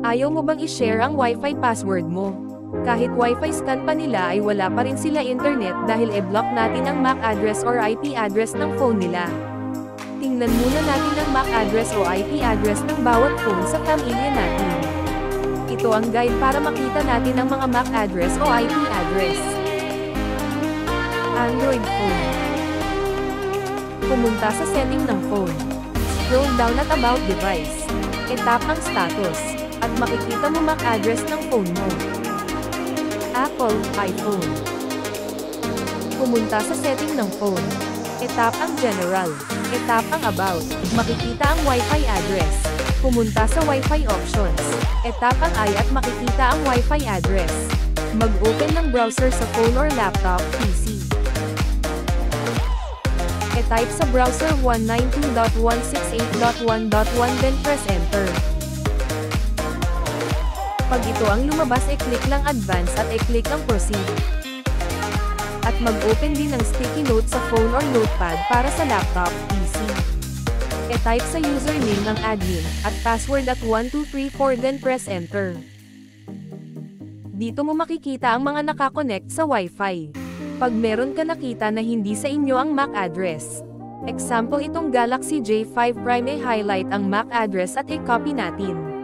Ayaw mo bang i-share ang Wi-Fi password mo? Kahit Wi-Fi scan pa nila ay wala pa rin sila internet dahil e-block natin ang MAC address or IP address ng phone nila. Tingnan muna natin ang MAC address o IP address ng bawat phone sa pamilya natin. Ito ang guide para makita natin ang mga MAC address o IP address. Android phone. Pumunta sa setting ng phone. Scroll down at about device. I-tap ang status, at makikita mo MAC address ng phone mo. Apple, iPhone. Pumunta sa setting ng phone. I-tap ang general. I-tap ang about. Makikita ang Wi-Fi address. Pumunta sa Wi-Fi options. I-tap ang I at makikita ang Wi-Fi address. Mag-open ng browser sa phone or laptop, PC. I-type sa browser 192.168.1.1 then press enter. Pag ito ang lumabas, i-click lang advance at i-click ang proceed. At mag-open din ng sticky note sa phone or notepad para sa laptop, PC. I-type sa username ng admin, at password at 1234 then press enter. Dito mo makikita ang mga nakakonect sa Wi-Fi. Pag meron ka nakita na hindi sa inyo ang MAC address. Example itong Galaxy J5 Prime, i-highlight ang MAC address at i-copy natin.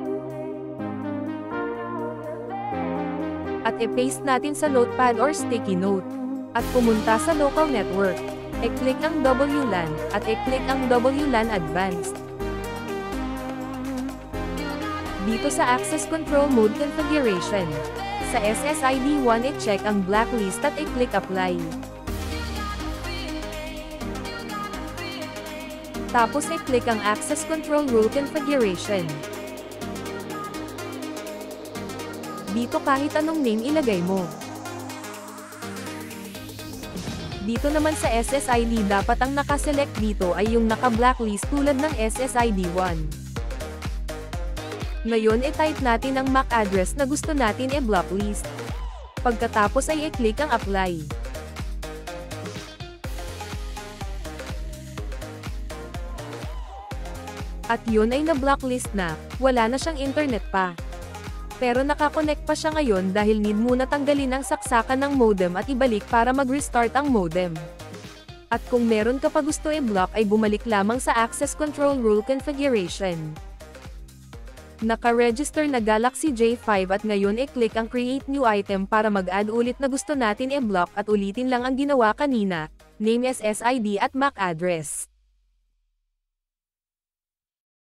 At i-paste natin sa notepad or sticky note. At pumunta sa local network. I-click ang WLAN, at i-click ang WLAN Advanced. Dito sa Access Control Mode Configuration. Sa SSID 1, i-check ang blacklist at i-click Apply. Tapos i-click ang Access Control Rule Configuration. Dito kahit anong name ilagay mo. Dito naman sa SSID dapat ang nakaselect dito ay yung naka-blacklist tulad ng SSID 1. Ngayon i-type natin ang MAC address na gusto natin i-blacklist. Pagkatapos ay i-click ang apply. At yun ay na-blacklist na, wala na siyang internet pa. Pero nakakonect pa siya ngayon dahil need muna tanggalin ang saksakan ng modem at ibalik para mag-restart ang modem. At kung meron ka pa gusto i-block ay bumalik lamang sa Access Control Rule Configuration. Naka-register na Galaxy J5 at ngayon i-click ang Create New Item para mag-add ulit na gusto natin i-block at ulitin lang ang ginawa kanina, name, SSID at MAC address.